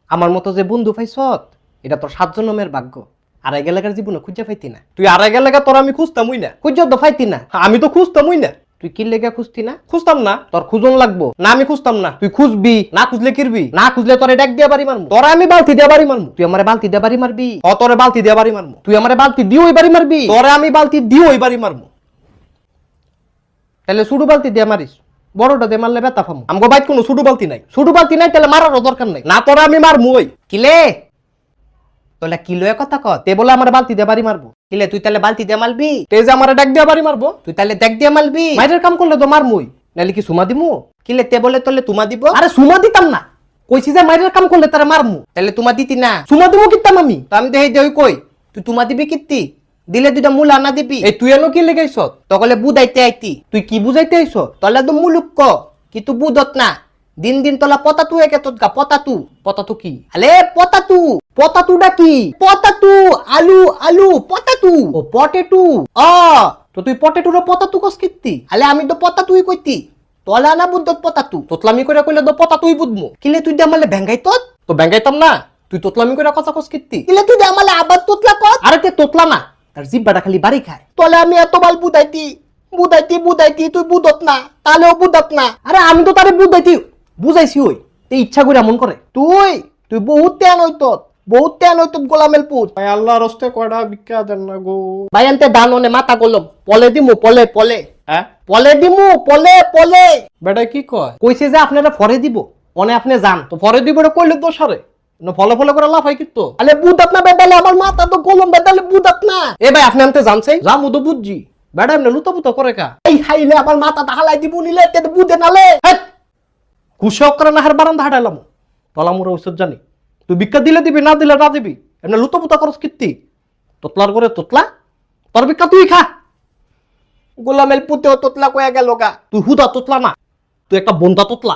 আমার মতো যে বন্ধু পাইছত এটা তোর 7 জন্মের ভাগ্য। আড়াই গেলাকার জীবনে খুঁজা পাইতি না। তুই আড়াই গেলে তোর আমি খুঁজতামই না। খুঁজা তো পাইতি না। আমি তো খুঁজতামই না। তুই কি লেগে খুঁজতি না? খুঁজতাম না। তোর খুঁজন লাগবো না আমি খুঁজতাম না। তুই খুঁজবি। না খুঁজলে কিরবি? না খুঁজলে তোরে ডাক দিয়া বাড়ি মারমু। তোরা আমি বালতি দিয়ে বাড়ি মারমু। তুই আমারে বালতি দিয়া বাড়ি মারবি। তোরে বালতি দিয়ে বাড়ি মারমু। তুই আমারে বালতি দিয়ে ওই বাড়ি মারবি। তোরে আমি বালতি দিয়ে ওই বাড়ি মারমু। তাহলে ছোট বালতি দিয়ে মারিস, বড়টা দিয়ে মারলে ব্যথা পামু। আমগো বাইক কোনো ছোট বালতি নাই। ছোট বালতি নাই তাহলে মারারও দরকার নাই। না তোরা আমি মারমু। ওই কিলে তোলা কিলো কথা কত তে বলে আমার বালতি দিয়ে বাড়ি মারবো। কিলে তুই তাহলে বালতি দিয়ে মারবি? তেজে আমারে ডাক দিয়ে বাড়ি মারবো। তুই তাহলে দেখ দিয়ে মারবি? মাইরের কাম করলে তো মারমুই, নাহলে কি সুমা দিমু? কিলে তে বলে তোলে তুমা দিব? আরে সুমা দিতাম না, কইছি যে মাইরের কাম করলে তারা মারমু। তাহলে তুমা দিতি না? সুমা দিমু কিতাম আমি তো। আমি দেই দেই কই তুই তুমা দিবি কিত্তি? দিলে দুইটা মূল আনা দিবি। এই তুই এনো কি লেগাইছ? তকলে বুঝাইতে আইতি। তুই কি বুঝাইতে আইছ? তলে তো মুলুক ক কিন্তু বুঝত না। দিন দিন তোলা পতাতু একে তোৎগা পতাতু। পতাতু কি? আলে পতাতু। পতাতুটা কি? পতাতু আলু আলু পতাতু। ও পটেটু। তো তুই পটেটুর পতাতু কস কিত্তি? আলে আমি তো পতাতুই কইতি, তলা না বুদ্ধত পতাতু। তোতলামি করে কইলে তো পতাতুই বুঝমু। কিলে তুই আমালে ভেঙ্গাই তত? তো ব্যাঙ্গাইতাম না। তুই তোতলামি করে কথা কস কিত্তি? কিলে তুই আমালে আবার তোতলা কত? আরে তে তোতলা না, তার জিব্বাটা খালি বাড়ি খায়। তলে আমি এত বাল বুদাইতি বুদাইতি বুদাইতি তুই বুদত না, তাহলেও বুদত না। আরে আমি তো তারে বুদাইতি বুঝাইছি। ওই তুই ইচ্ছা করে এমন করে। তুই তুই বহুত তেন হইত, বহুত তেন হইত গোলামেল পুত। ভাই আল্লাহ রস্তে কয়টা ভিক্ষা দেন না গো। ভাই আনতে দান ওনে মাথা গলম পলে দিমু পলে পলে হ্যাঁ পলে দিমু পলে পলে। বেটা কি কয়? কইছে যে আপনারা ফরে দিব, অনে আপনি যান। তো পরে দিব এটা কইলে দোষ আরে না ফলে ফলে করে লাফাই কিন্তু। আলে বুদাত না বেদালে আমার মাথা তো গলম বেদালে বুদাত না। এ ভাই আপনি আনতে জানছেন যা মুদো বুঝছি বেটা এমনি লুতাপুতা করে কা। এই হাইলে আমার মাথা হালাই দিব নিলে তে বুদে নালে। কুশক করে না হার বারান্দা হাঁটাইলাম তলামুরা ঔষধ জানি। তুই ভিক্ষা দিলে দিবি না দিলে না দিবি। এমনি লুতাপুতা করস কীর্তি তোতলার করে তোতলা। তোর ভিক্ষা তুই খা। গোলামেল পুতেও তোতলা কয়া গেল গা। তুই হুদা তোতলা না, তুই একটা বন্দা তোতলা।